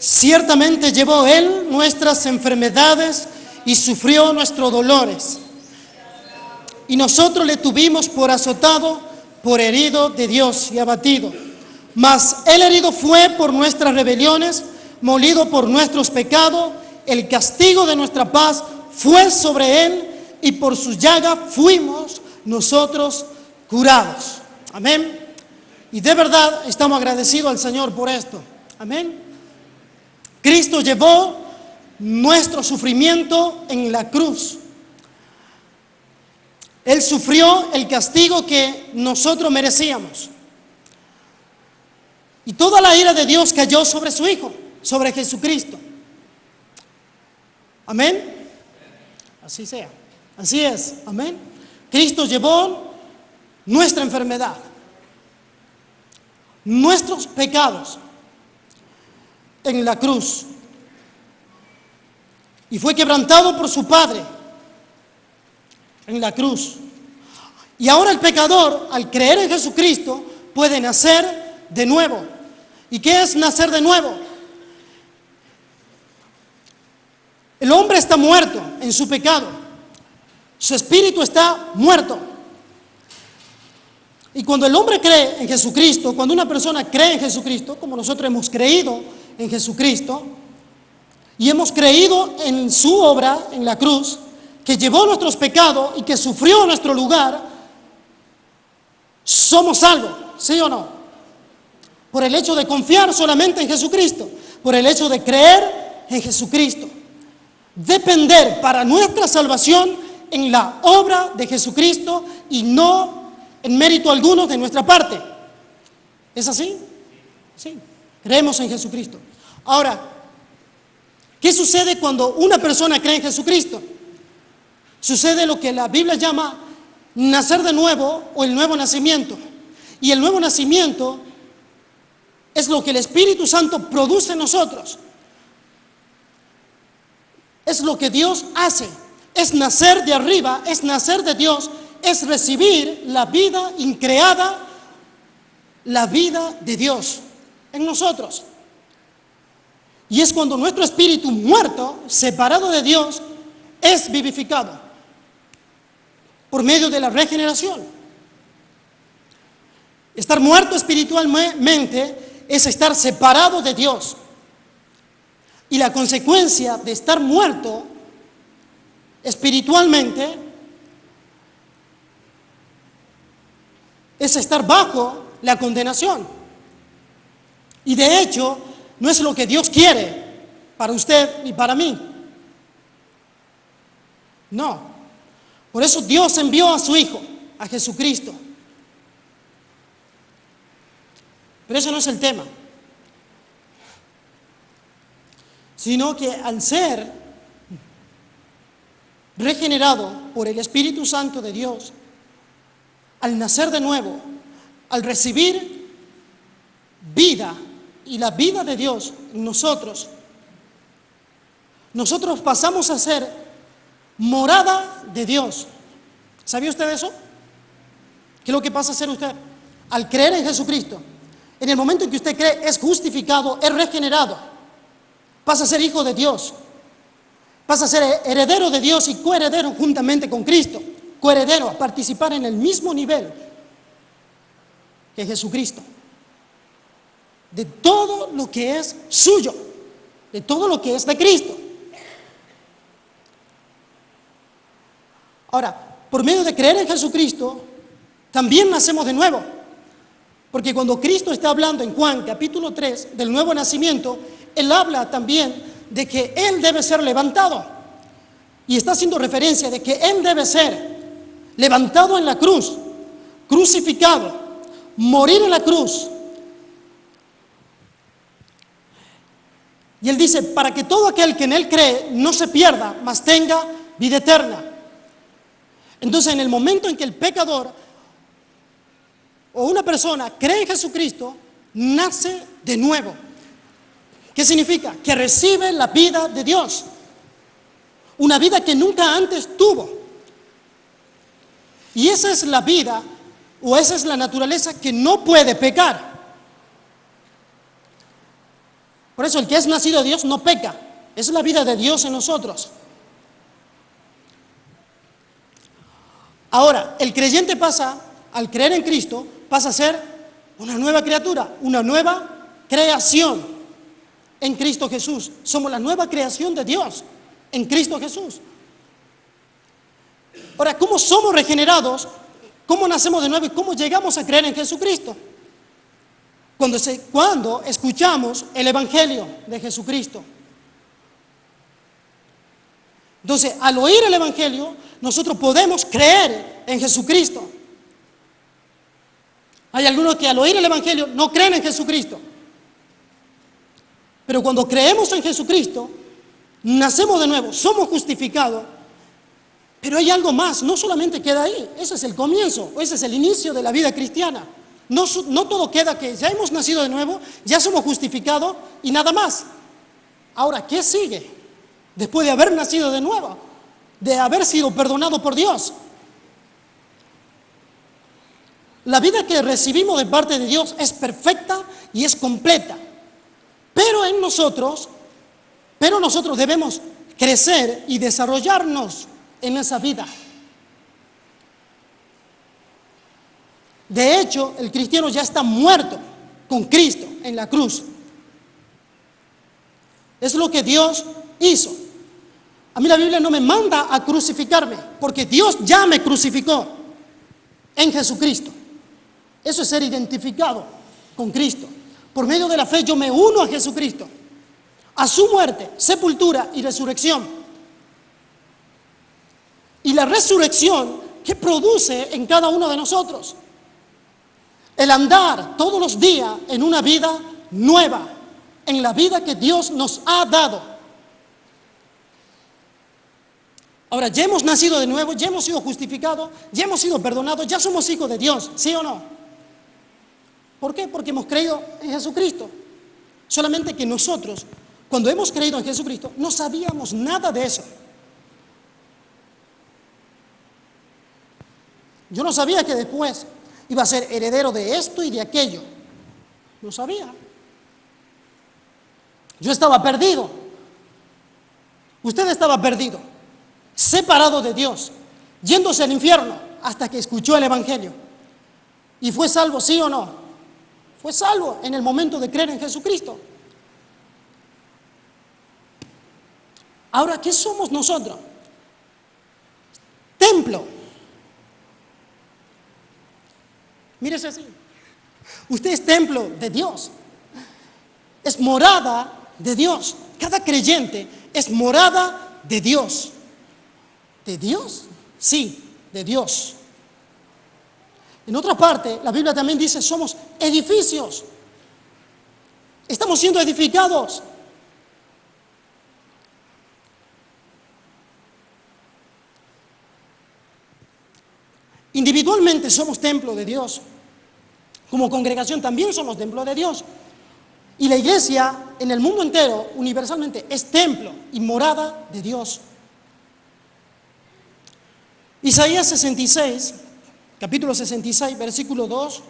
Ciertamente llevó Él nuestras enfermedades y sufrió nuestros dolores. Y nosotros le tuvimos por azotado, por herido de Dios y abatido. Mas Él herido fue por nuestras rebeliones, molido por nuestros pecados. El castigo de nuestra paz fue sobre Él, y por sus llagas fuimos nosotros curados. Amén. Y de verdad estamos agradecidos al Señor por esto. Amén. Cristo llevó nuestro sufrimiento en la cruz. Él sufrió el castigo que nosotros merecíamos. Y toda la ira de Dios cayó sobre su Hijo, sobre Jesucristo. Amén. Así sea. Así es. Amén. Cristo llevó nuestra enfermedad, nuestros pecados en la cruz, y fue quebrantado por su Padre en la cruz. Y ahora el pecador, al creer en Jesucristo, puede nacer de nuevo. ¿Y qué es nacer de nuevo? El hombre está muerto en su pecado, su espíritu está muerto. Y cuando el hombre cree en Jesucristo, cuando una persona cree en Jesucristo, como nosotros hemos creído en Jesucristo, y hemos creído en su obra en la cruz, que llevó nuestros pecados y que sufrió en nuestro lugar, somos salvos, ¿sí o no? Por el hecho de confiar solamente en Jesucristo, por el hecho de creer en Jesucristo. Depender para nuestra salvación en la obra de Jesucristo y no en mérito alguno de nuestra parte. ¿Es así? Sí, creemos en Jesucristo. Ahora, ¿qué sucede cuando una persona cree en Jesucristo? Sucede lo que la Biblia llama nacer de nuevo o el nuevo nacimiento. Y el nuevo nacimiento es lo que el Espíritu Santo produce en nosotros. Es lo que Dios hace. Es nacer de arriba, es nacer de Dios, es recibir la vida increada, la vida de Dios en nosotros. Y es cuando nuestro espíritu muerto, separado de Dios, es vivificado por medio de la regeneración. Estar muerto espiritualmente es estar separado de Dios. Y la consecuencia de estar muerto espiritualmente es estar bajo la condenación. Y de hecho, no es lo que Dios quiere para usted y para mí. No. Por eso Dios envió a su Hijo, a Jesucristo. Pero eso no es el tema. Sino que al ser regenerado por el Espíritu Santo de Dios, al nacer de nuevo, al recibir vida y la vida de Dios en nosotros, nosotros pasamos a ser morada de Dios. ¿Sabía usted eso? ¿Qué es lo que pasa a ser usted? Al creer en Jesucristo, en el momento en que usted cree, es justificado, es regenerado, pasa a ser hijo de Dios, pasa a ser heredero de Dios y coheredero juntamente con Cristo, coheredero, a participar en el mismo nivel que Jesucristo, de todo lo que es suyo, de todo lo que es de Cristo. Ahora, por medio de creer en Jesucristo, también nacemos de nuevo. Porque cuando Cristo está hablando en Juan capítulo 3 del nuevo nacimiento, Él habla también de que Él debe ser levantado. Y está haciendo referencia de que Él debe ser levantado en la cruz, crucificado, morir en la cruz. Y Él dice, para que todo aquel que en Él cree no se pierda, mas tenga vida eterna. Entonces, en el momento en que el pecador o una persona cree en Jesucristo, nace de nuevo. ¿Qué significa? Que recibe la vida de Dios. Una vida que nunca antes tuvo. Y esa es la vida, o esa es la naturaleza que no puede pecar. Por eso el que es nacido de Dios no peca. Esa es la vida de Dios en nosotros. Ahora, el creyente pasa, al creer en Cristo, pasa a ser una nueva criatura, una nueva creación en Cristo Jesús. Somos la nueva creación de Dios en Cristo Jesús. Ahora, ¿cómo somos regenerados? ¿Cómo nacemos de nuevo y cómo llegamos a creer en Jesucristo? Cuando escuchamos el Evangelio de Jesucristo. Entonces, al oír el Evangelio, nosotros podemos creer en Jesucristo. Hay algunos que al oír el Evangelio no creen en Jesucristo. Pero cuando creemos en Jesucristo, nacemos de nuevo, somos justificados. Pero hay algo más, no solamente queda ahí, ese es el comienzo, ese es el inicio de la vida cristiana. No todo queda que ya hemos nacido de nuevo, ya somos justificados y nada más. Ahora, ¿qué sigue? Después de haber nacido de nuevo, de haber sido perdonado por Dios. La vida que recibimos de parte de Dios es perfecta y es completa. Pero nosotros debemos crecer y desarrollarnos en esa vida. De hecho, el cristiano ya está muerto con Cristo en la cruz. Es lo que Dios hizo. A mí la Biblia no me manda a crucificarme, porque Dios ya me crucificó en Jesucristo. Eso es ser identificado con Cristo. Por medio de la fe yo me uno a Jesucristo, a su muerte, sepultura y resurrección. Y la resurrección que produce en cada uno de nosotros el andar todos los días en una vida nueva, en la vida que Dios nos ha dado. Ahora, ya hemos nacido de nuevo, ya hemos sido justificados, ya hemos sido perdonados, ya somos hijos de Dios, ¿sí o no? ¿Por qué? Porque hemos creído en Jesucristo. Solamente que nosotros, cuando hemos creído en Jesucristo, no sabíamos nada de eso. Yo no sabía que después iba a ser heredero de esto y de aquello. No sabía. Yo estaba perdido. Usted estaba perdido, separado de Dios, yéndose al infierno hasta que escuchó el Evangelio. ¿Y fue salvo, sí o no? Fue salvo en el momento de creer en Jesucristo. Ahora, ¿qué somos nosotros? Templo. Mírese así. Usted es templo de Dios. Es morada de Dios. Cada creyente es morada de Dios. ¿De Dios? Sí, de Dios. En otra parte, la Biblia también dice, somos edificios. Estamos siendo edificados. Individualmente somos templo de Dios. Como congregación también somos templo de Dios. Y la iglesia en el mundo entero, universalmente, es templo y morada de Dios. Isaías 66, capítulo 66, versículo 2.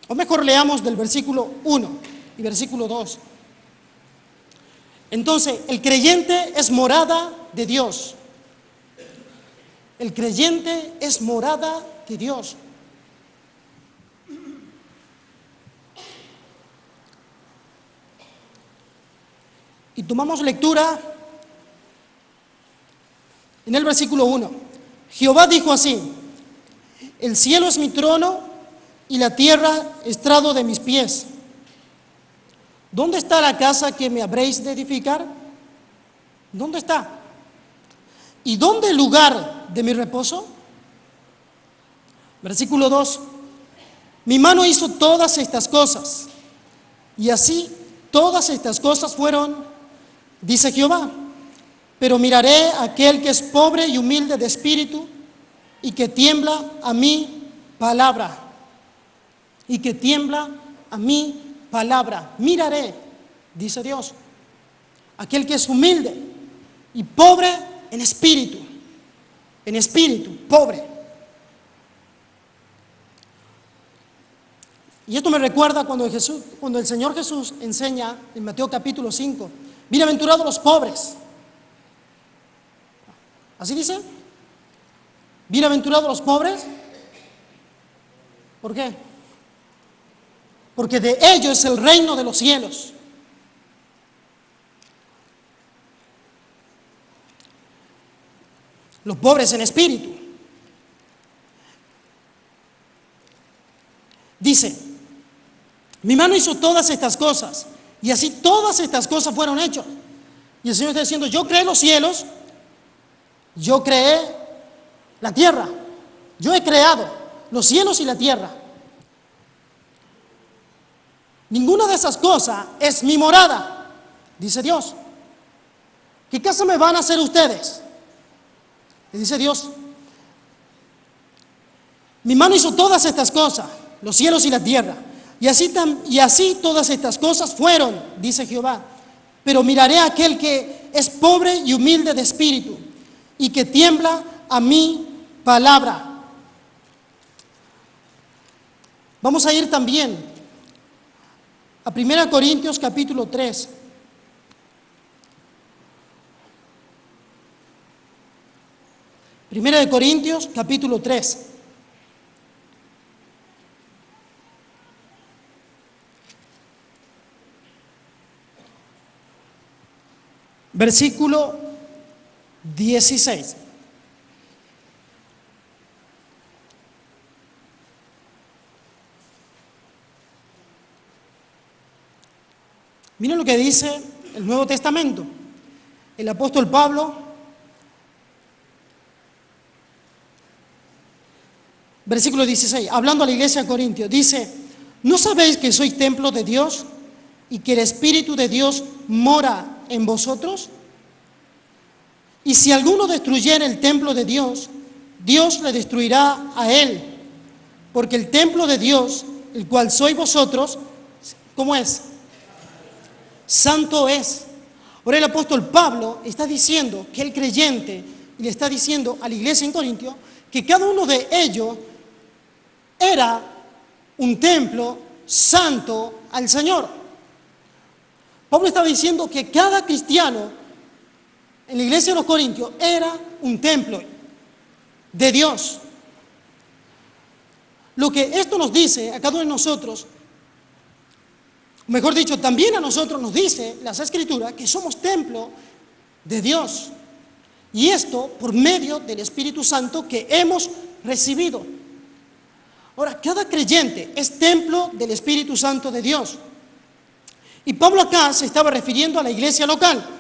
O mejor leamos del versículo 1 y versículo 2. Entonces, el creyente es morada de Dios. El creyente es morada de Dios. Y tomamos lectura en el versículo 1. Jehová dijo así: el cielo es mi trono y la tierra estrado de mis pies. ¿Dónde está la casa que me habréis de edificar? ¿Dónde está? ¿Y dónde el lugar de mi reposo? Versículo 2. Mi mano hizo todas estas cosas, y así todas estas cosas fueron, dice Jehová. Pero miraré a aquel que es pobre y humilde de espíritu, y que tiembla a mi palabra. Y que tiembla a mi palabra. Miraré, dice Dios, aquel que es humilde y pobre en espíritu, pobre. Y esto me recuerda cuando el Señor Jesús enseña en Mateo capítulo 5, bienaventurados los pobres. ¿Así dice? Bienaventurados los pobres. ¿Por qué? Porque de ellos es el reino de los cielos. Los pobres en espíritu. Dice, mi mano hizo todas estas cosas, y así todas estas cosas fueron hechas. Y el Señor está diciendo, yo creé los cielos, yo creé la tierra, yo he creado los cielos y la tierra. Ninguna de esas cosas es mi morada, dice Dios. ¿Qué casa me van a hacer ustedes? Le dice Dios, mi mano hizo todas estas cosas, los cielos y la tierra. Y así todas estas cosas fueron, dice Jehová. Pero miraré a aquel que es pobre y humilde de espíritu, y que tiembla a mi palabra. Vamos a ir también a 1 Corintios capítulo 3. Primera de Corintios capítulo 3. Versículo 16. Miren lo que dice el Nuevo Testamento. El apóstol Pablo, versículo 16, hablando a la iglesia de Corintios, dice, ¿no sabéis que sois templo de Dios y que el Espíritu de Dios mora en vosotros? Y si alguno destruyera el templo de Dios, Dios le destruirá a él, porque el templo de Dios, el cual sois vosotros, ¿cómo es? Santo es. Ahora el apóstol Pablo está diciendo que el creyente, y le está diciendo a la iglesia en Corintio, que cada uno de ellos era un templo santo al Señor. Pablo estaba diciendo que cada cristiano en la iglesia de los Corintios era un templo de Dios. Lo que esto nos dice a cada uno de nosotros, mejor dicho, también a nosotros nos dice las Escrituras que somos templo de Dios. Y esto por medio del Espíritu Santo que hemos recibido. Ahora, cada creyente es templo del Espíritu Santo de Dios. Y Pablo acá se estaba refiriendo a la iglesia local.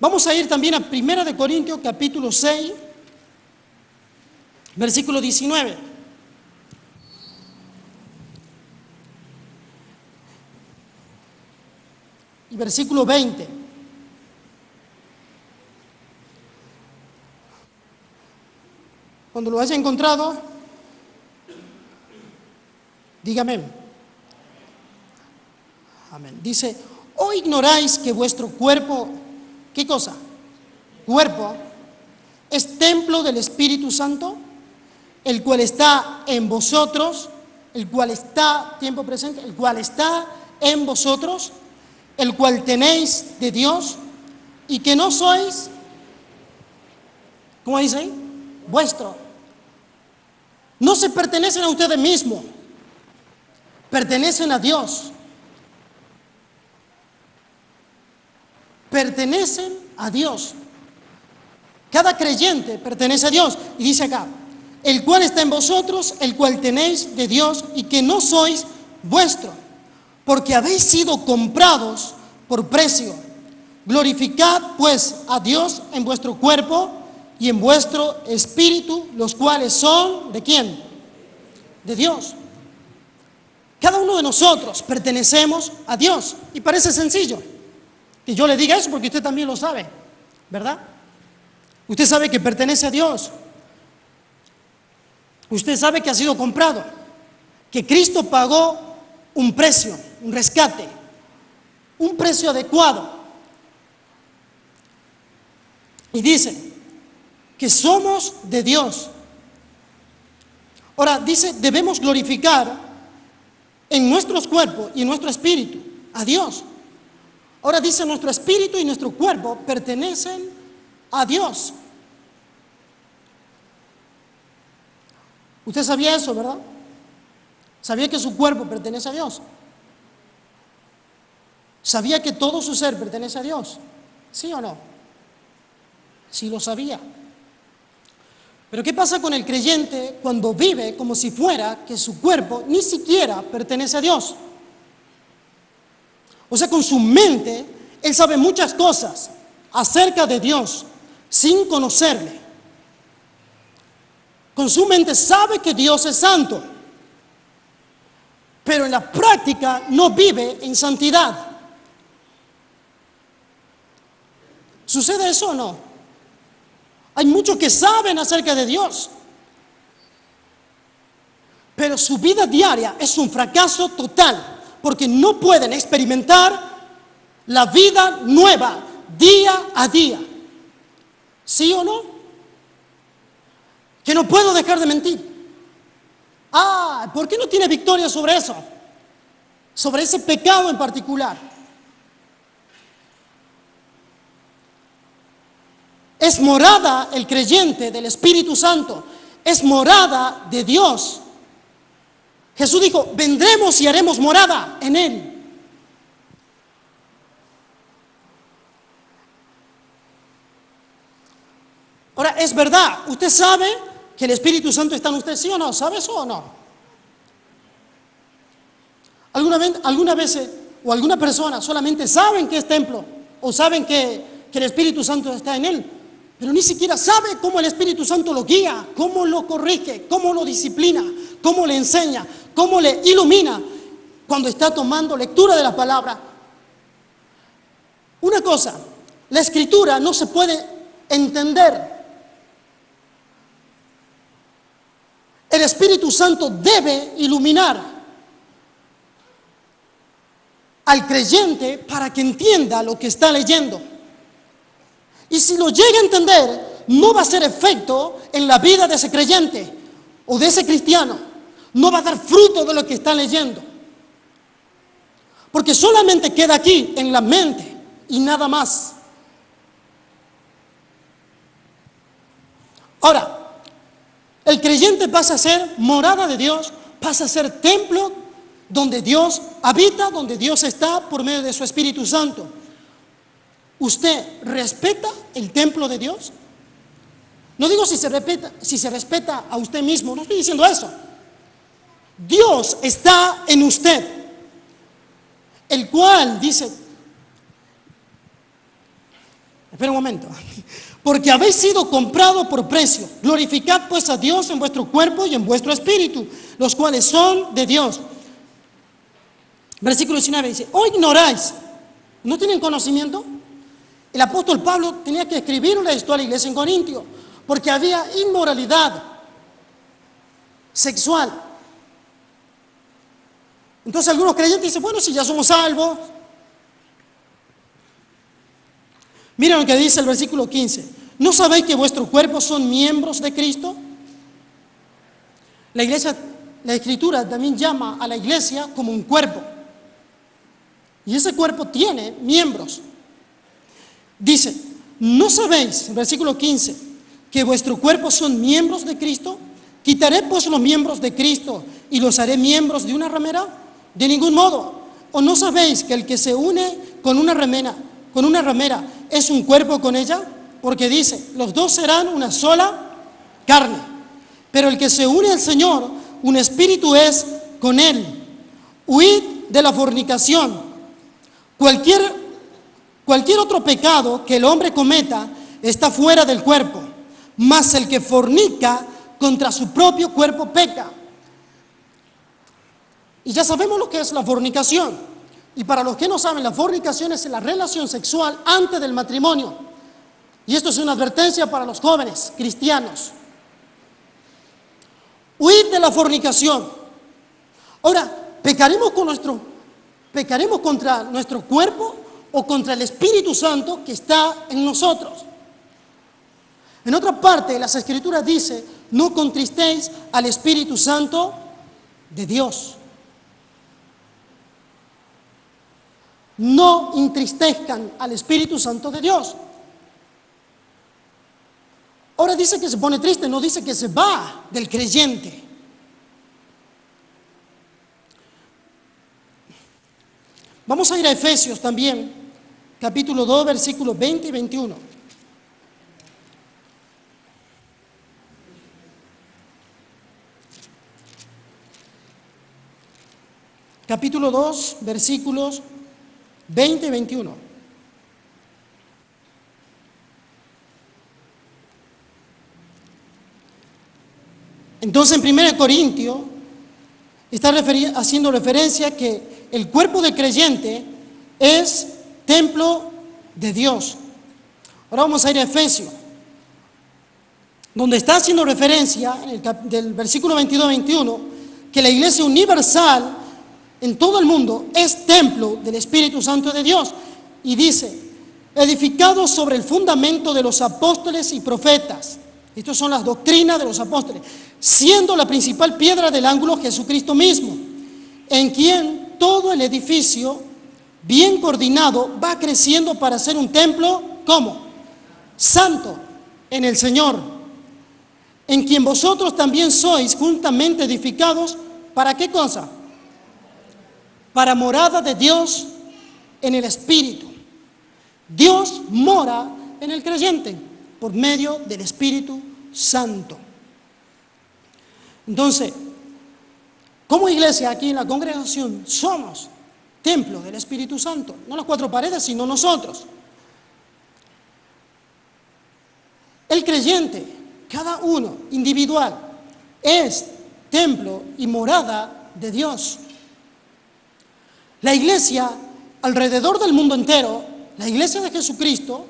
Vamos a ir también a 1 Corintios capítulo 6, versículo 19. Y versículo 20. Cuando lo haya encontrado, dígame. Amén. Dice, ¿o ignoráis que vuestro cuerpo, qué cosa? Cuerpo, es templo del Espíritu Santo, el cual está en vosotros, el cual está, tiempo presente, el cual está en vosotros, el cual tenéis de Dios, y que no sois, ¿cómo dice ahí? Vuestro. No se pertenecen a ustedes mismos, pertenecen a Dios. Pertenecen a Dios. Cada creyente pertenece a Dios. Y dice acá, el cual está en vosotros, el cual tenéis de Dios, y que no sois vuestro, porque habéis sido comprados por precio. Glorificad pues a Dios en vuestro cuerpo y en vuestro espíritu, los cuales son, ¿de quién? De Dios. Cada uno de nosotros pertenecemos a Dios. Y parece sencillo que yo le diga eso porque usted también lo sabe, ¿verdad? Usted sabe que pertenece a Dios. Usted sabe que ha sido comprado, que Cristo pagó un precio, un rescate, un precio adecuado. Y dice que somos de Dios. Ahora dice, debemos glorificar en nuestros cuerpos y en nuestro espíritu a Dios. Ahora dice, nuestro espíritu y nuestro cuerpo pertenecen a Dios. Usted sabía eso, ¿verdad? Sabía que su cuerpo pertenece a Dios. Sabía que todo su ser pertenece a Dios. ¿Sí o no? Sí lo sabía. Pero ¿qué pasa con el creyente cuando vive como si fuera que su cuerpo ni siquiera pertenece a Dios? O sea, con su mente, él sabe muchas cosas acerca de Dios sin conocerle. Con su mente sabe que Dios es santo, pero en la práctica no vive en santidad. ¿Sucede eso o no? Hay muchos que saben acerca de Dios, pero su vida diaria es un fracaso total, porque no pueden experimentar la vida nueva día a día. ¿Sí o no? Que no puedo dejar de mentir. ¿Por qué no tiene victoria sobre eso? Sobre ese pecado en particular. Es morada el creyente del Espíritu Santo. Es morada de Dios. Jesús dijo, vendremos y haremos morada en Él. Ahora, es verdad, usted sabe que el Espíritu Santo está en usted, ¿sí o no? ¿Sabe eso o no? Alguna vez o alguna persona solamente saben que es templo o saben que el Espíritu Santo está en él, pero ni siquiera sabe cómo el Espíritu Santo lo guía, cómo lo corrige, cómo lo disciplina, cómo le enseña, cómo le ilumina cuando está tomando lectura de la palabra. Una cosa, la Escritura no se puede entender. El Espíritu Santo debe iluminar al creyente para que entienda lo que está leyendo. Y si lo llega a entender, no va a hacer efecto en la vida de ese creyente o de ese cristiano. No va a dar fruto de lo que está leyendo. Porque solamente queda aquí, en la mente, y nada más. Ahora, el creyente pasa a ser morada de Dios, pasa a ser templo donde Dios habita, donde Dios está por medio de su Espíritu Santo. ¿Usted respeta el templo de Dios? No digo si se respeta a usted mismo, no estoy diciendo eso. Dios está en usted, el cual dice, espera un momento, porque habéis sido comprado por precio. Glorificad pues a Dios en vuestro cuerpo y en vuestro espíritu, los cuales son de Dios. Versículo 19 dice, ¿o ignoráis? ¿No tienen conocimiento? El apóstol Pablo tenía que escribirle esto a la iglesia en Corintio, porque había inmoralidad sexual. Entonces algunos creyentes dicen, bueno, si ya somos salvos. Miren lo que dice el versículo 15. ¿No sabéis que vuestros cuerpos son miembros de Cristo? La Escritura también llama a la iglesia como un cuerpo. Y ese cuerpo tiene miembros. Dice, ¿no sabéis, versículo 15, que vuestros cuerpos son miembros de Cristo? ¿Quitaré pues los miembros de Cristo y los haré miembros de una ramera? De ningún modo. ¿O no sabéis que el que se une con una ramera es un cuerpo con ella? Porque dice, los dos serán una sola carne. Pero el que se une al Señor, un espíritu es con Él. Huid de la fornicación. Cualquier otro pecado que el hombre cometa está fuera del cuerpo, mas el que fornica contra su propio cuerpo peca. Y ya sabemos lo que es la fornicación. Y para los que no saben, la fornicación es la relación sexual antes del matrimonio. Y esto es una advertencia para los jóvenes cristianos. Huid de la fornicación. Ahora, ¿pecaremos contra nuestro cuerpo o contra el Espíritu Santo que está en nosotros? En otra parte, las Escrituras dice, no contristéis al Espíritu Santo de Dios. no entristezcan al Espíritu Santo de Dios. Ahora dice que se pone triste, no dice que se va del creyente. Vamos a ir a Efesios también, capítulo 2, versículos 20 y 21. Capítulo 2, versículos 20 y 21. Entonces en 1 Corintios está haciendo referencia que el cuerpo del creyente es templo de Dios. Ahora vamos a ir a Efesios, donde está haciendo referencia del versículo 22-21, que la iglesia universal en todo el mundo es templo del Espíritu Santo de Dios. Y dice, edificado sobre el fundamento de los apóstoles y profetas. Estas son las doctrinas de los apóstoles, siendo la principal piedra del ángulo Jesucristo mismo, en quien todo el edificio, bien coordinado, va creciendo para ser un templo, ¿cómo? Santo en el Señor, en quien vosotros también sois juntamente edificados, ¿para qué cosa? Para morada de Dios en el Espíritu. Dios mora en el creyente por medio del Espíritu Santo. Entonces, como iglesia aquí en la congregación somos templo del Espíritu Santo, no las cuatro paredes, sino nosotros. El creyente, cada uno individual, es templo y morada de Dios. La iglesia alrededor del mundo entero, la iglesia de Jesucristo,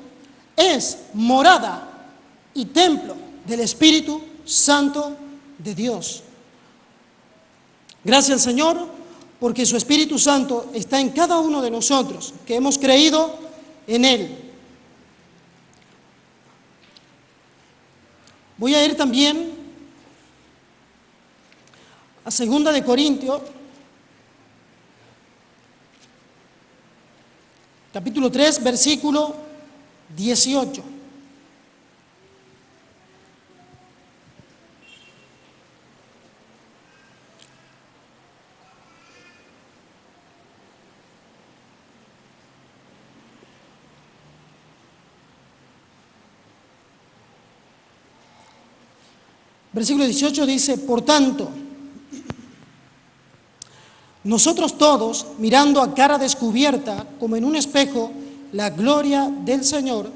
es morada y templo del Espíritu Santo de Dios. Gracias al Señor, porque su Espíritu Santo está en cada uno de nosotros, que hemos creído en Él. Voy a ir también a 2 de Corintios, capítulo 3, versículo 18. Versículo 18 dice, por tanto, nosotros todos, mirando a cara descubierta, como en un espejo, la gloria del Señor,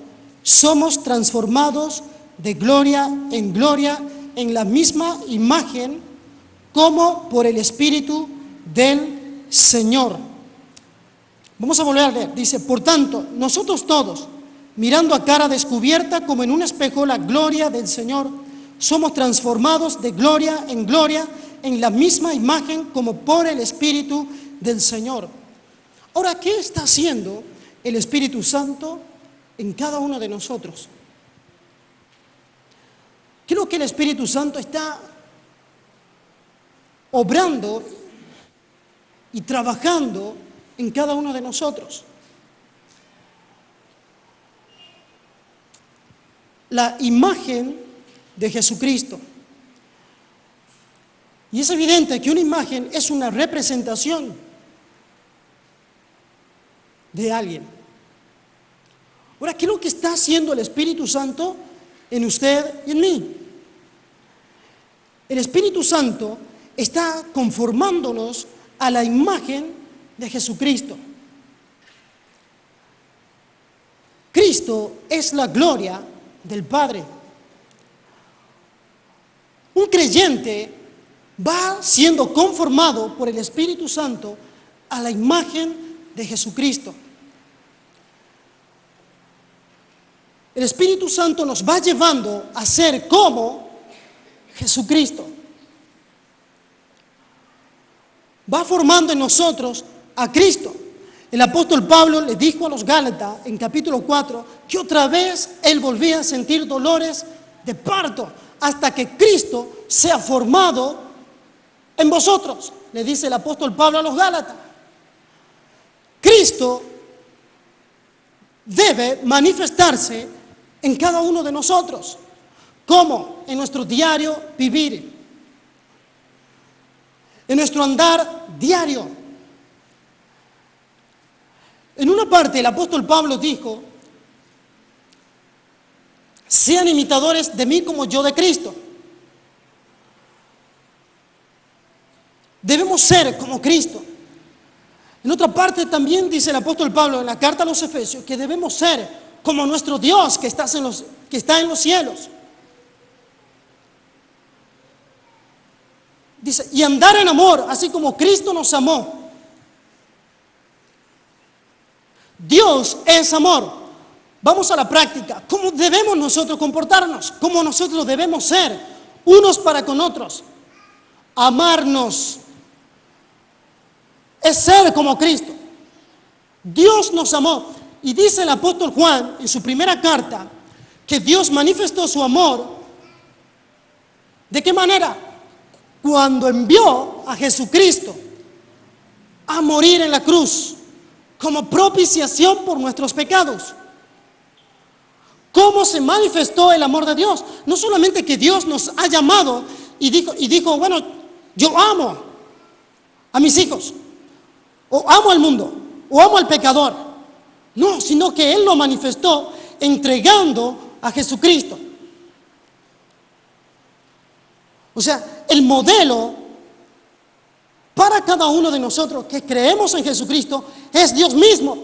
somos transformados de gloria en la misma imagen, como por el Espíritu del Señor. Vamos a volver a leer. Dice, por tanto, nosotros todos, mirando a cara descubierta, como en un espejo, la gloria del Señor, somos transformados de gloria en la misma imagen como por el Espíritu del Señor. Ahora, ¿qué está haciendo el Espíritu Santo en cada uno de nosotros? ¿Qué es lo que el Espíritu Santo está obrando y trabajando en cada uno de nosotros? La imagen de Jesucristo. Y es evidente que una imagen es una representación de alguien. Ahora, ¿qué es lo que está haciendo el Espíritu Santo en usted y en mí? El Espíritu Santo está conformándonos a la imagen de Jesucristo. Cristo es la gloria del Padre. Un creyente va siendo conformado por el Espíritu Santo a la imagen de Jesucristo. El Espíritu Santo nos va llevando a ser como Jesucristo. Va formando en nosotros a Cristo. El apóstol Pablo le dijo a los Gálatas en capítulo 4 que otra vez él volvía a sentir dolores de parto hasta que Cristo sea formado en vosotros, le dice el apóstol Pablo a los Gálatas. Cristo debe manifestarse en cada uno de nosotros. ¿Cómo? En nuestro diario vivir, en nuestro andar diario. En una parte el apóstol Pablo dijo: sean imitadores de mí como yo de Cristo. Debemos ser como Cristo. En otra parte también dice el apóstol Pablo en la carta a los Efesios que debemos ser como nuestro Dios que está en los cielos. Dice, y andar en amor, así como Cristo nos amó. Dios es amor. Vamos a la práctica. ¿Cómo debemos nosotros comportarnos? ¿Cómo nosotros debemos ser unos para con otros? Amarnos. Es ser como Cristo. Dios nos amó. Y dice el apóstol Juan en su primera carta que Dios manifestó su amor. ¿De qué manera? Cuando envió a Jesucristo a morir en la cruz como propiciación por nuestros pecados. ¿Cómo se manifestó el amor de Dios? No solamente que Dios nos ha llamado y dijo, bueno, yo amo a mis hijos, o amo al mundo, o amo al pecador. No, sino que Él lo manifestó entregando a Jesucristo. O sea, el modelo para cada uno de nosotros que creemos en Jesucristo es Dios mismo.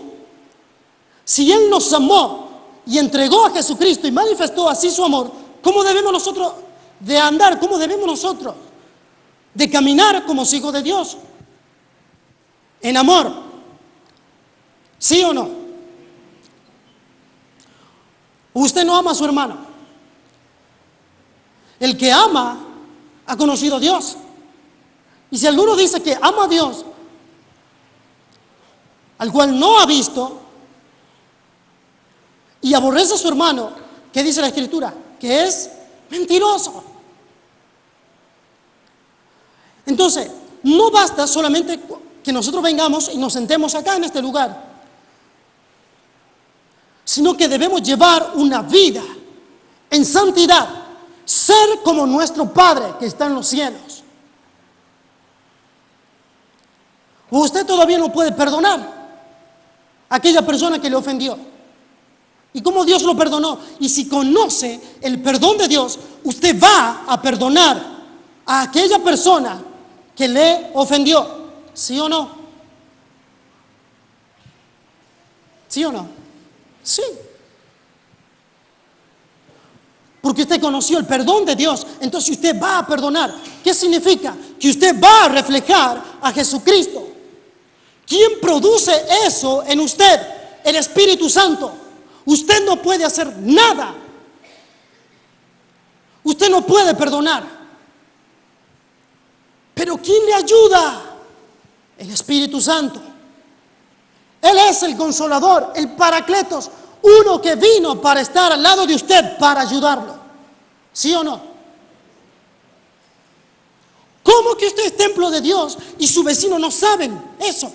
Si Él nos amó y entregó a Jesucristo y manifestó así su amor, ¿cómo debemos nosotros de andar? ¿Cómo debemos nosotros de caminar como hijos de Dios? En amor. ¿Sí o no? Usted no ama a su hermano. El que ama ha conocido a Dios. Y si alguno dice que ama a Dios, al cual no ha visto, y aborrece a su hermano, ¿qué dice la Escritura? Que es mentiroso. Entonces, no basta solamente que nosotros vengamos y nos sentemos acá en este lugar, sino que debemos llevar una vida en santidad, ser como nuestro Padre que está en los cielos. ¿O usted todavía no puede perdonar a aquella persona que le ofendió? ¿Y cómo Dios lo perdonó? Y si conoce el perdón de Dios, usted va a perdonar a aquella persona que le ofendió. ¿Sí o no? ¿Sí o no? Sí. Porque usted conoció el perdón de Dios, entonces usted va a perdonar. ¿Qué significa? Que usted va a reflejar a Jesucristo. ¿Quién produce eso en usted? El Espíritu Santo. Usted no puede hacer nada. Usted no puede perdonar. Pero ¿quién le ayuda? El Espíritu Santo. Él es el Consolador, el Paracletos, uno que vino para estar al lado de usted, para ayudarlo. ¿Sí o no? ¿Cómo que usted es templo de Dios y su vecino no saben eso?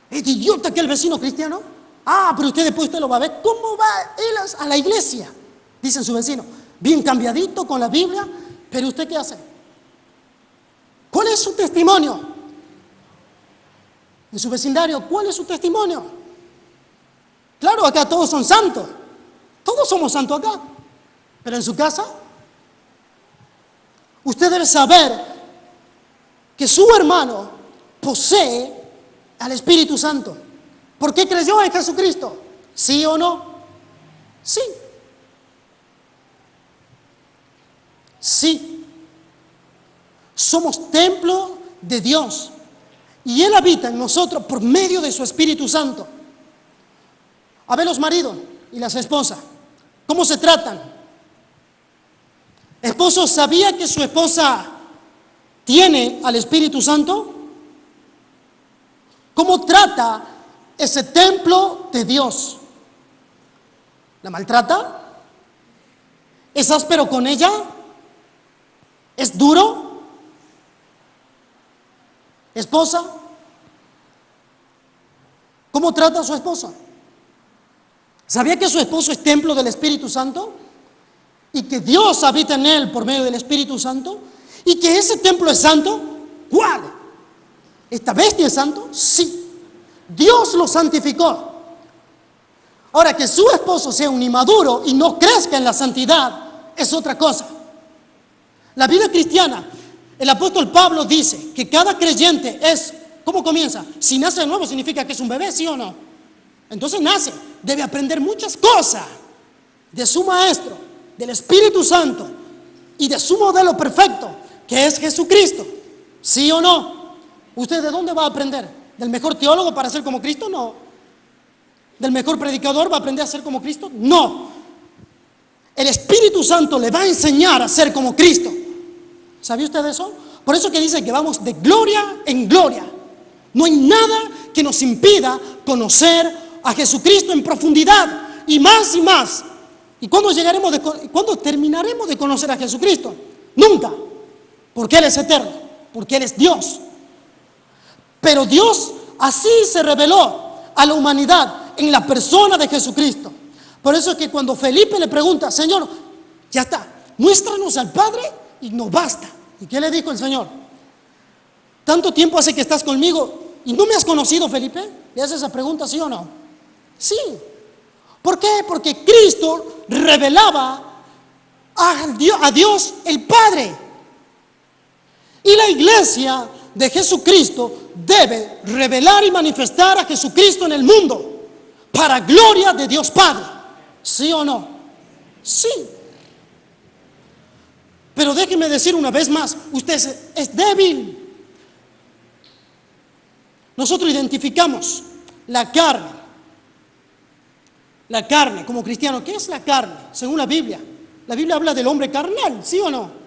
¿Es idiota que el vecino cristiano? Ah, pero después usted lo va a ver. ¿Cómo va él a la iglesia? Dicen su vecino. Bien cambiadito con la Biblia, pero ¿usted qué hace? ¿Cuál es su testimonio? En su vecindario, ¿cuál es su testimonio? Claro, acá todos son santos. Todos somos santos acá. Pero en su casa, usted debe saber que su hermano posee al Espíritu Santo. ¿Por qué creyó en Jesucristo? ¿Sí o no? Sí. Sí. Somos templo de Dios. Y Él habita en nosotros por medio de su Espíritu Santo. A ver los maridos y las esposas, ¿cómo se tratan? ¿Esposo sabía que su esposa tiene al Espíritu Santo? ¿Cómo trata ese templo de Dios? ¿La maltrata? ¿Es áspero con ella? ¿Es duro? ¿Esposa? ¿Cómo trata a su esposa? ¿Sabía que su esposo es templo del Espíritu Santo? Y que Dios habita en él por medio del Espíritu Santo. Y que ese templo es santo. ¿Cuál? ¿Esta bestia es santo? Sí. Dios lo santificó. Ahora, que su esposo sea un inmaduro y no crezca en la santidad es otra cosa. La vida cristiana, el apóstol Pablo dice que cada creyente es, ¿cómo comienza? Si nace de nuevo significa que es un bebé, ¿sí o no? Entonces nace, debe aprender muchas cosas de su maestro, del Espíritu Santo y de su modelo perfecto, que es Jesucristo. ¿Sí o no? ¿Usted de dónde va a aprender? ¿Del mejor teólogo para ser como Cristo? No. ¿Del mejor predicador va a aprender a ser como Cristo? No. El Espíritu Santo le va a enseñar a ser como Cristo. ¿Sabía usted eso? Por eso que dice que vamos de gloria en gloria. No hay nada que nos impida conocer a Jesucristo en profundidad y más y más. ¿Y cuándo terminaremos de conocer a Jesucristo? Nunca. Porque Él es eterno, porque Él es Dios. Pero Dios así se reveló a la humanidad en la persona de Jesucristo. Por eso es que cuando Felipe le pregunta, Señor, ya está, muéstranos al Padre y nos basta. ¿Y qué le dijo el Señor? ¿Tanto tiempo hace que estás conmigo y no me has conocido, Felipe? ¿Le hace esa pregunta, sí o no? Sí. ¿Por qué? Porque Cristo revelaba a Dios el Padre. Y la iglesia de Jesucristo debe revelar y manifestar a Jesucristo en el mundo para gloria de Dios Padre. ¿Sí o no? Sí. Pero déjeme decir una vez más, usted es débil. Nosotros identificamos la carne como cristiano. ¿Qué es la carne? Según la Biblia habla del hombre carnal, ¿sí o no?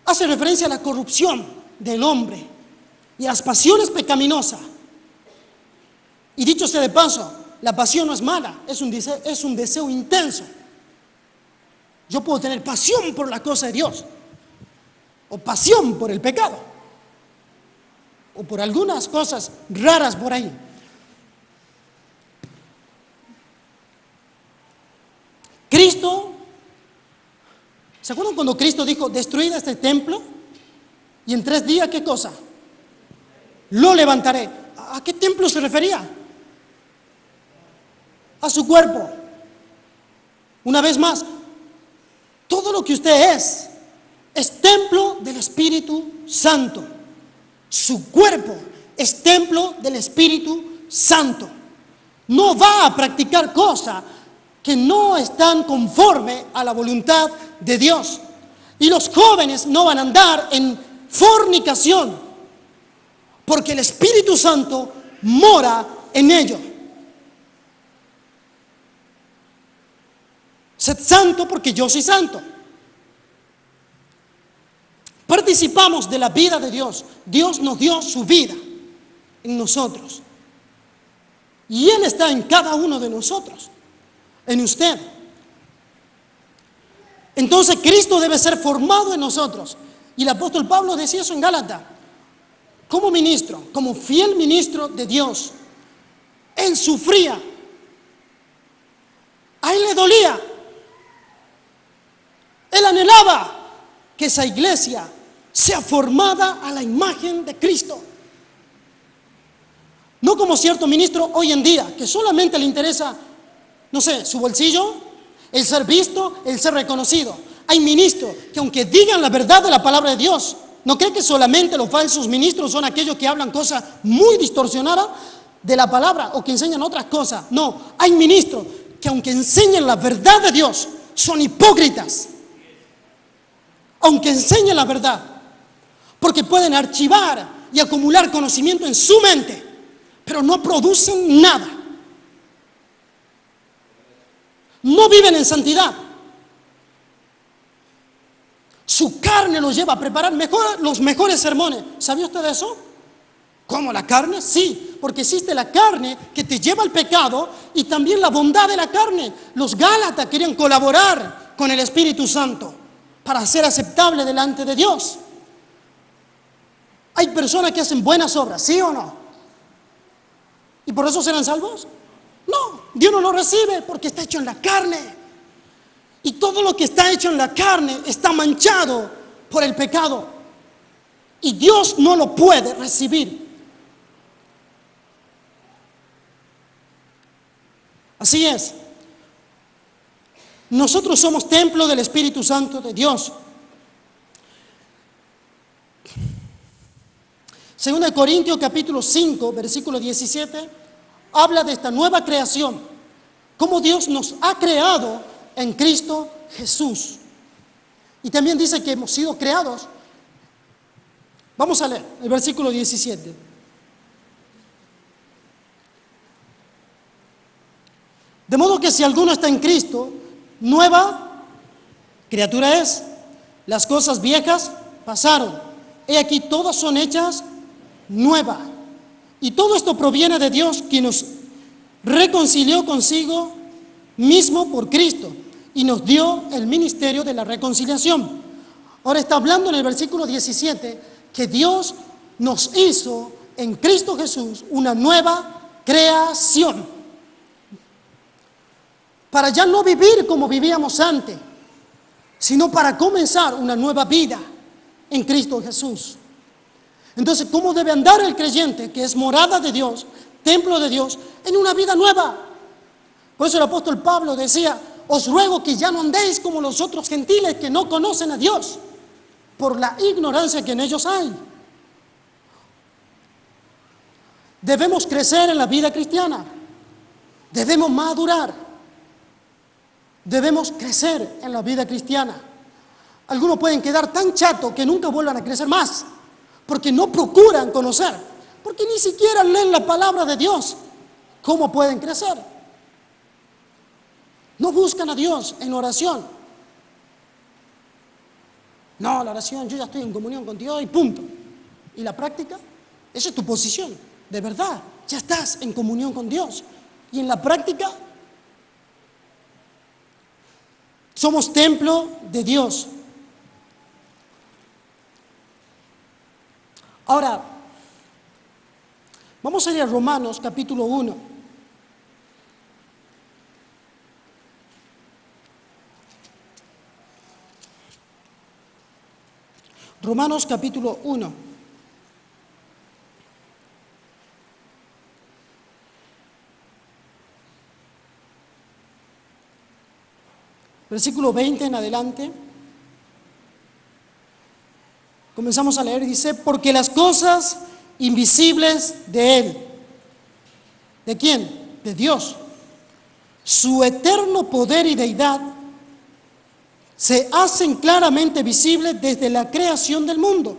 Hace referencia a la corrupción del hombre y a las pasiones pecaminosas. Y dicho sea de paso, la pasión no es mala, es un deseo intenso. Yo puedo tener pasión por la cosa de Dios, o pasión por el pecado, o por algunas cosas raras por ahí. Cristo, ¿se acuerdan cuando Cristo dijo, destruid este templo y en 3 días, ¿qué cosa? Lo levantaré. ¿A qué templo se refería? A su cuerpo. Una vez más, todo lo que usted es templo del Espíritu Santo. Su cuerpo es templo del Espíritu Santo. No va a practicar cosas que no están conforme a la voluntad de Dios. Y los jóvenes no van a andar en fornicación, porque el Espíritu Santo mora en ellos. Sed santo porque yo soy santo. Participamos de la vida de Dios. Dios nos dio su vida en nosotros. Y Él está en cada uno de nosotros, en usted. Entonces Cristo debe ser formado en nosotros. Y el apóstol Pablo decía eso en Gálatas. Como ministro, como fiel ministro de Dios, Él sufría. A Él le dolía. Él anhelaba que esa iglesia sea formada a la imagen de Cristo. No como cierto ministro hoy en día, que solamente le interesa, no sé, su bolsillo, el ser visto, el ser reconocido. Hay ministros que aunque digan la verdad de la palabra de Dios, ¿no cree que solamente los falsos ministros son aquellos que hablan cosas muy distorsionadas de la palabra o que enseñan otras cosas? No, hay ministros que aunque enseñen la verdad de Dios, son hipócritas. Aunque enseñen la verdad, porque pueden archivar y acumular conocimiento en su mente, pero no producen nada. No viven en santidad. Su carne los lleva a preparar los mejores sermones. ¿Sabía usted eso? ¿Cómo la carne? Sí, porque existe la carne que te lleva al pecado y también la bondad de la carne. Los Gálatas querían colaborar con el Espíritu Santo para ser aceptable delante de Dios. Hay personas que hacen buenas obras, ¿sí o no? ¿Y por eso serán salvos? No. Dios no lo recibe porque está hecho en la carne. Y todo lo que está hecho en la carne está manchado por el pecado. Y Dios no lo puede recibir. Así es. Nosotros somos templo del Espíritu Santo de Dios. 2 Corintios capítulo 5, versículo 17, habla de esta nueva creación, cómo Dios nos ha creado en Cristo Jesús. Y también dice que hemos sido creados. Vamos a leer el versículo 17. De modo que si alguno está en Cristo, nueva criatura es. Las cosas viejas pasaron. He aquí, todas son hechas nuevas. Y todo esto proviene de Dios, quien nos reconcilió consigo mismo por Cristo y nos dio el ministerio de la reconciliación. Ahora está hablando en el versículo 17 que Dios nos hizo en Cristo Jesús una nueva creación, para ya no vivir como vivíamos antes, sino para comenzar una nueva vida en Cristo Jesús. Entonces, ¿cómo debe andar el creyente que es morada de Dios, templo de Dios, en una vida nueva? Por eso el apóstol Pablo decía: os ruego que ya no andéis como los otros gentiles que no conocen a Dios, por la ignorancia que en ellos hay. Debemos crecer en la vida cristiana, debemos madurar, debemos crecer en la vida cristiana. Algunos pueden quedar tan chatos que nunca vuelvan a crecer más, porque no procuran conocer, porque ni siquiera leen la palabra de Dios. ¿Cómo pueden crecer? No buscan a Dios en oración. No, la oración, yo ya estoy en comunión con Dios y punto. ¿Y la práctica? Esa es tu posición. De verdad, ya estás en comunión con Dios. Y en la práctica, somos templo de Dios. Ahora, vamos a ir a Romanos capítulo 1. Romanos capítulo 1. Versículo 20 en adelante. Comenzamos a leer y dice: porque las cosas invisibles de Él. ¿De quién? De Dios. Su eterno poder y deidad se hacen claramente visibles desde la creación del mundo,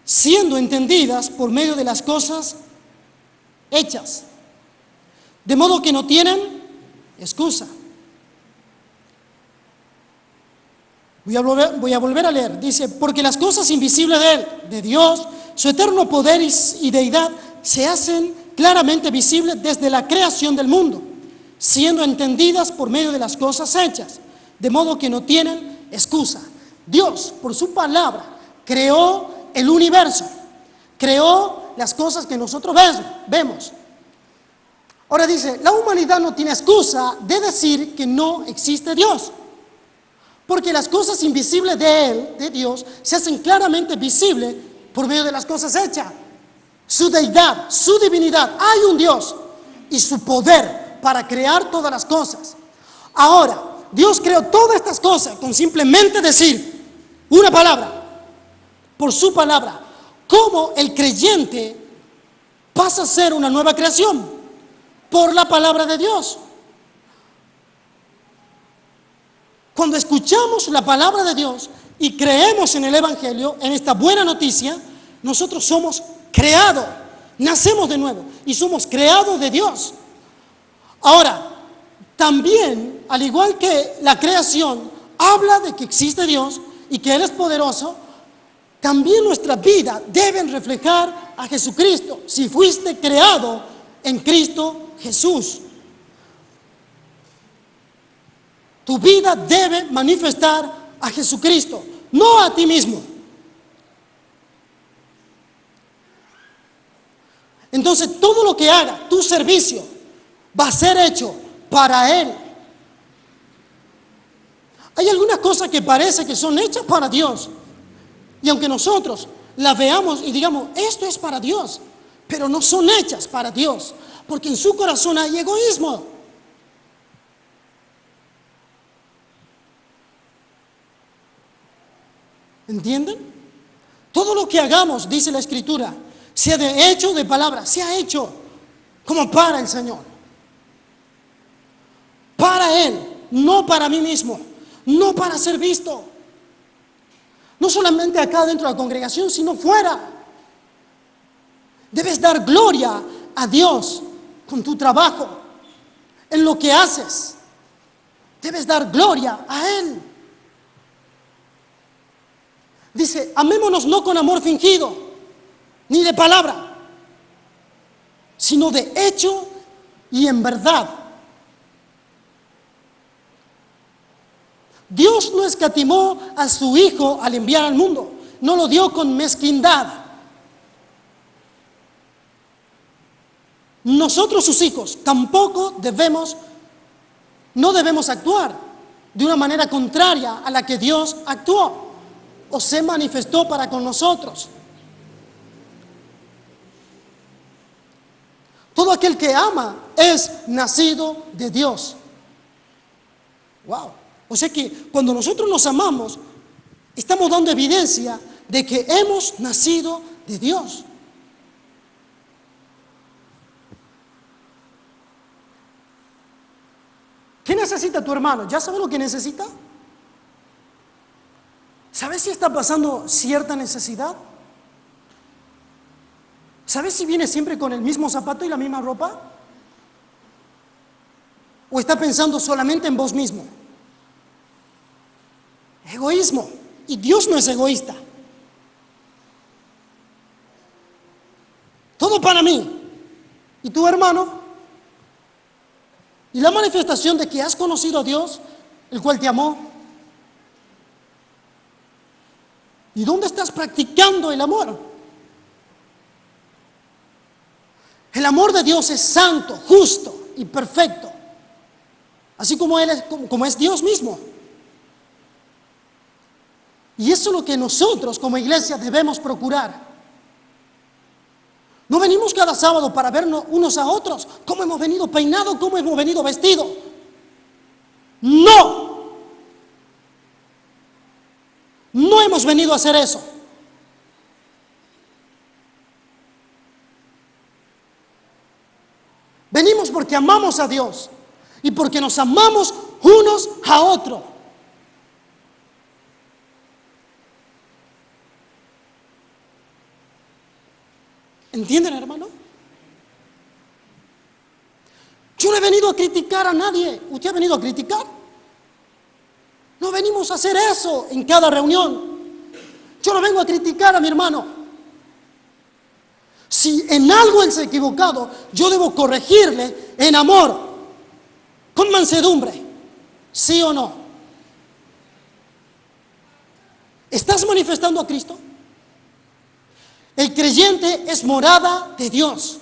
siendo entendidas por medio de las cosas hechas, de modo que no tienen excusa. Voy a volver a leer. Dice: porque las cosas invisibles de Él, de Dios, su eterno poder y deidad se hacen claramente visibles desde la creación del mundo, siendo entendidas por medio de las cosas hechas, de modo que no tienen excusa. Dios, por su palabra, creó el universo, creó las cosas que nosotros vemos. Ahora dice, la humanidad no tiene excusa de decir que no existe Dios, porque las cosas invisibles de Él, de Dios, se hacen claramente visibles por medio de las cosas hechas. Su deidad, su divinidad, hay un Dios y su poder para crear todas las cosas. Ahora, Dios creó todas estas cosas con simplemente decir una palabra, por su palabra. ¿Cómo el creyente pasa a ser una nueva creación? Por la palabra de Dios. Cuando escuchamos la palabra de Dios y creemos en el Evangelio, en esta buena noticia, nosotros somos creados, nacemos de nuevo y somos creados de Dios. Ahora, también, al igual que la creación habla de que existe Dios y que Él es poderoso, también nuestra vida debe reflejar a Jesucristo. Si fuiste creado en Cristo Jesús, tu vida debe manifestar a Jesucristo, no a ti mismo. Entonces, todo lo que haga, tu servicio, va a ser hecho para Él. Hay algunas cosas que parece que son hechas para Dios. Y aunque nosotros las veamos y digamos, esto es para Dios, pero no son hechas para Dios, porque en su corazón hay egoísmo. ¿Entienden? Todo lo que hagamos, dice la Escritura, sea de hecho o de palabra, sea hecho como para el Señor. Para Él, no para mí mismo, no para ser visto. No solamente acá dentro de la congregación, sino fuera. Debes dar gloria a Dios con tu trabajo, en lo que haces. Debes dar gloria a Él. Dice, amémonos no con amor fingido, ni de palabra, sino de hecho y en verdad. Dios no escatimó a su Hijo al enviar al mundo, no lo dio con mezquindad. Nosotros, sus hijos, tampoco no debemos actuar de una manera contraria a la que Dios actuó o se manifestó para con nosotros. Todo aquel que ama es nacido de Dios. Wow. O sea que cuando nosotros nos amamos, estamos dando evidencia de que hemos nacido de Dios. ¿Qué necesita tu hermano? ¿Ya sabes lo que necesita? ¿Sabes si está pasando cierta necesidad? ¿Sabes si viene siempre con el mismo zapato y la misma ropa? ¿O está pensando solamente en vos mismo? Egoísmo. Y Dios no es egoísta. Todo para mí. ¿Y tu hermano? Y la manifestación de que has conocido a Dios, el cual te amó. ¿Y dónde estás practicando el amor? El amor de Dios es santo, justo y perfecto. Así como Él es, como es Dios mismo. Y eso es lo que nosotros como iglesia debemos procurar. No venimos cada sábado para vernos unos a otros, cómo hemos venido peinados, cómo hemos venido vestidos. No. No hemos venido a hacer eso. Venimos porque amamos a Dios y porque nos amamos unos a otros. ¿Entienden, hermano? Yo no he venido a criticar a nadie. ¿Usted ha venido a criticar? No venimos a hacer eso en cada reunión. Yo no vengo a criticar a mi hermano. Si en algo él se ha equivocado, yo debo corregirle en amor, con mansedumbre. ¿Sí o no? ¿Estás manifestando a Cristo? El creyente es morada de Dios.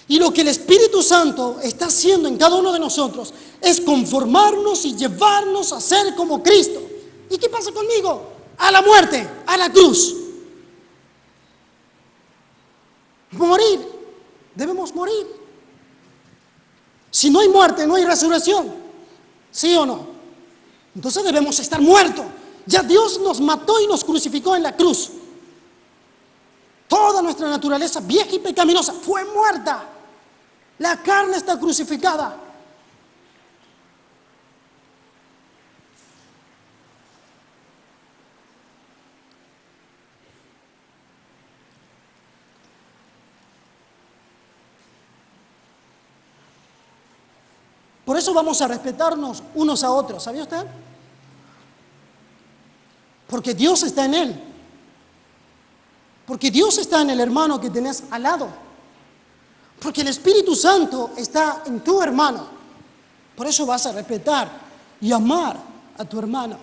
Y lo que el Espíritu Santo está haciendo en cada uno de nosotros es conformarnos y llevarnos a ser como Cristo. ¿Y qué pasa conmigo? A la muerte, a la cruz. Morir. Debemos morir. Si no hay muerte, no hay resurrección. ¿Sí o no? Entonces debemos estar muertos. Ya Dios nos mató y nos crucificó en la cruz. Toda nuestra naturaleza vieja y pecaminosa fue muerta. La carne está crucificada. Por eso vamos a respetarnos unos a otros. ¿Sabía usted? Porque Dios está en él. Porque Dios está en el hermano que tenés al lado. Porque el Espíritu Santo está en tu hermano. Por eso vas a respetar y amar a tu hermano.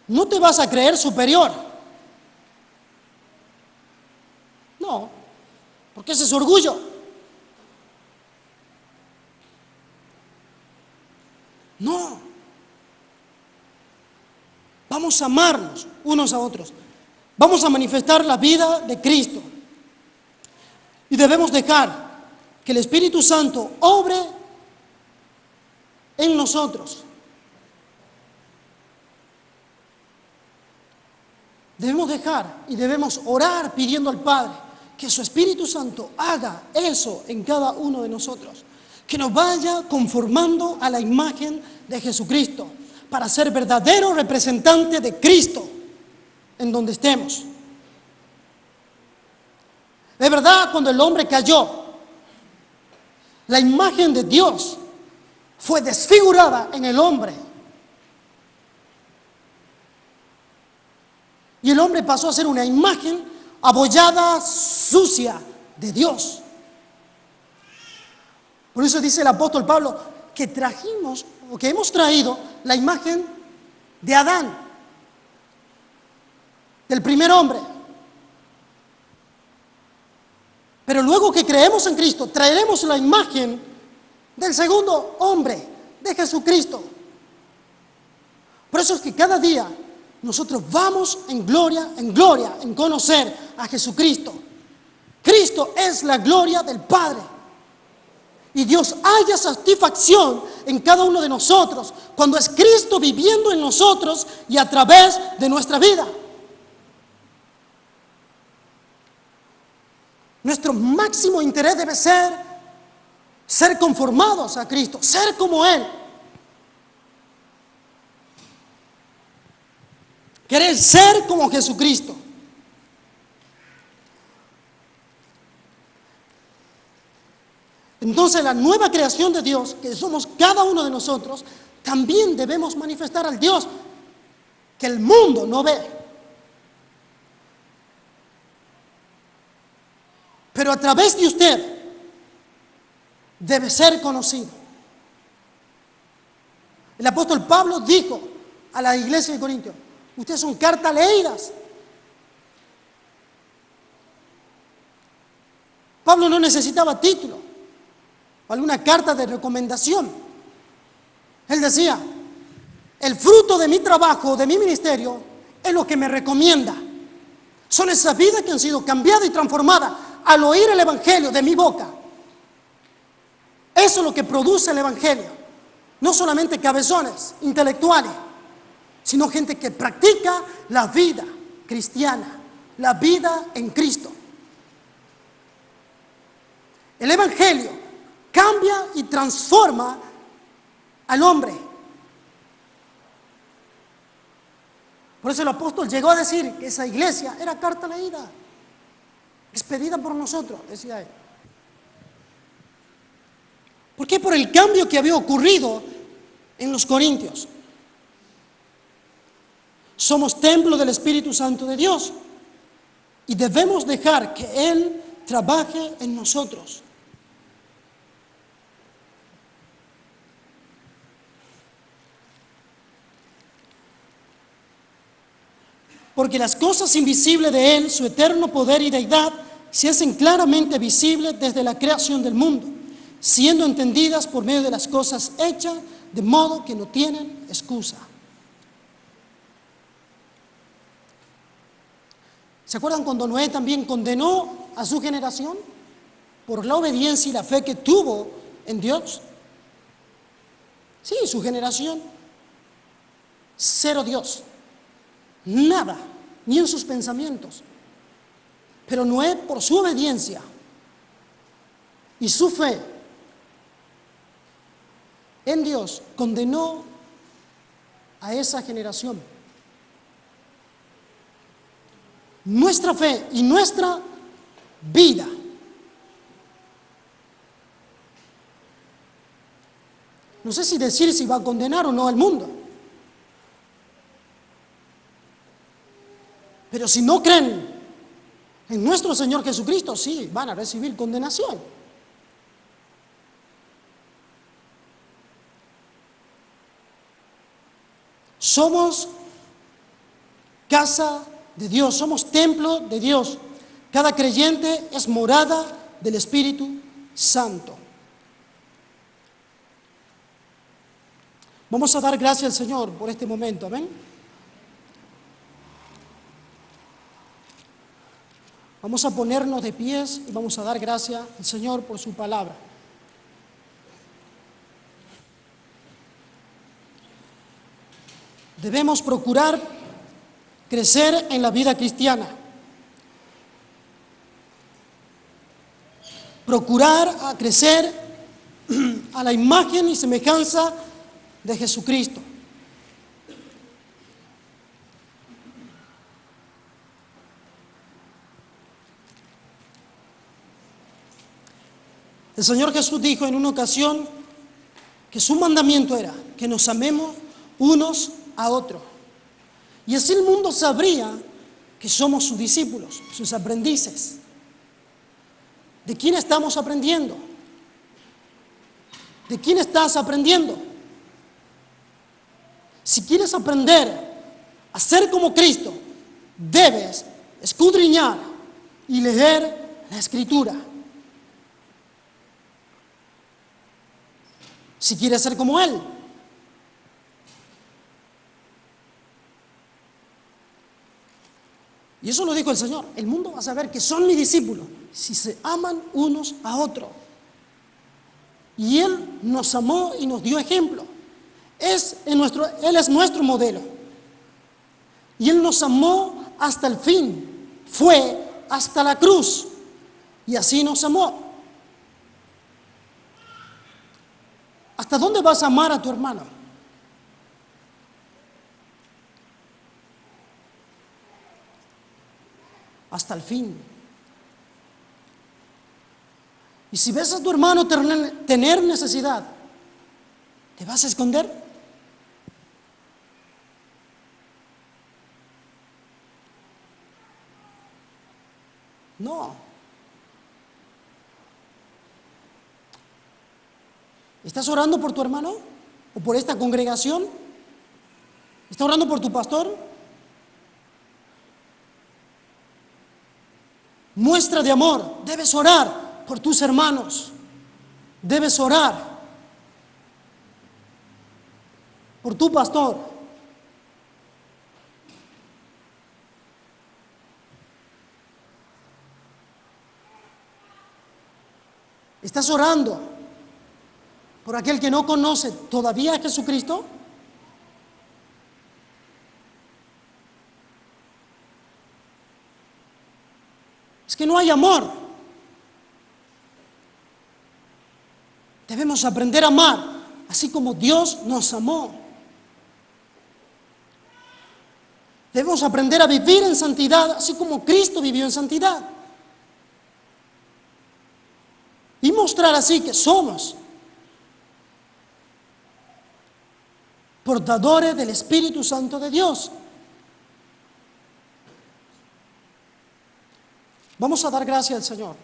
No te vas a creer superior. No, porque ese es orgullo. No. Vamos a amarnos unos a otros. Vamos a manifestar la vida de Cristo. Y debemos dejar que el Espíritu Santo obre en nosotros. Debemos dejar y debemos orar pidiendo al Padre que su Espíritu Santo haga eso en cada uno de nosotros. Que nos vaya conformando a la imagen de Jesucristo para ser verdadero representante de Cristo en donde estemos. De verdad, cuando el hombre cayó, la imagen de Dios fue desfigurada en el hombre. Y el hombre pasó a ser una imagen abollada, sucia de Dios. Por eso dice el apóstol Pablo que trajimos, o que hemos traído la imagen de Adán, del primer hombre. Pero luego que creemos en Cristo, traeremos la imagen del segundo hombre, de Jesucristo. Por eso es que cada día nosotros vamos en gloria, en conocer a Jesucristo. Cristo es la gloria del Padre. Y Dios haya satisfacción en cada uno de nosotros cuando es Cristo viviendo en nosotros y a través de nuestra vida. Nuestro máximo interés debe ser conformados a Cristo, ser como Él. Querer ser como Jesucristo. Entonces la nueva creación de Dios, que somos cada uno de nosotros, también debemos manifestar al Dios que el mundo no ve. Pero a través de usted debe ser conocido. El apóstol Pablo dijo a la iglesia de Corintios: ustedes son cartas leídas. Pablo no necesitaba título o alguna carta de recomendación. Él decía: el fruto de mi trabajo, de mi ministerio, es lo que me recomienda. Son esas vidas que han sido cambiadas y transformadas al oír el Evangelio de mi boca. Eso es lo que produce el Evangelio. No solamente cabezones intelectuales, sino gente que practica la vida cristiana, la vida en Cristo. El Evangelio cambia y transforma al hombre. Por eso el apóstol llegó a decir que esa iglesia era carta leída, expedida por nosotros, decía él. ¿Por qué? Por el cambio que había ocurrido en los corintios. Somos templo del Espíritu Santo de Dios y debemos dejar que Él trabaje en nosotros. Porque las cosas invisibles de Él, su eterno poder y deidad, se hacen claramente visibles desde la creación del mundo, siendo entendidas por medio de las cosas hechas, de modo que no tienen excusa. ¿Se acuerdan cuando Noé también condenó a su generación por la obediencia y la fe que tuvo en Dios? Sí, su generación, cero Dios, nada, ni en sus pensamientos. Pero Noé, por su obediencia y su fe en Dios, condenó a esa generación. Nuestra fe y nuestra vida no sé si decir si va a condenar o no al mundo, pero si no creen en nuestro Señor Jesucristo, sí, van a recibir condenación. Somos casa de Dios, somos templo de Dios. Cada creyente es morada del Espíritu Santo. Vamos a dar gracias al Señor por este momento, amén. Vamos a ponernos de pies y vamos a dar gracias al Señor por su palabra. Debemos procurar crecer en la vida cristiana. Procurar a crecer a la imagen y semejanza de Jesucristo. El Señor Jesús dijo en una ocasión que su mandamiento era que nos amemos unos a otros. Y así el mundo sabría que somos sus discípulos, sus aprendices. ¿De quién estamos aprendiendo? ¿De quién estás aprendiendo? Si quieres aprender a ser como Cristo, debes escudriñar y leer la Escritura. Si quieres ser como Él. Y eso lo dijo el Señor. El mundo va a saber que son mis discípulos si se aman unos a otros. Y Él nos amó y nos dio ejemplo. Él es nuestro modelo. Y Él nos amó hasta el fin. Fue hasta la cruz. Y así nos amó. ¿Hasta dónde vas a amar a tu hermano? Hasta el fin. Y si ves a tu hermano tener necesidad, ¿te vas a esconder? No. ¿Estás orando por tu hermano? ¿O por esta congregación? ¿Estás orando por tu pastor? Muestra de amor. Debes orar por tus hermanos. Debes orar por tu pastor. ¿Estás orando por aquel que no conoce todavía a Jesucristo? Es que no hay amor. Debemos aprender a amar, así como Dios nos amó. Debemos aprender a vivir en santidad, así como Cristo vivió en santidad. Y mostrar así que somos portadores del Espíritu Santo de Dios. Vamos a dar gracias al Señor.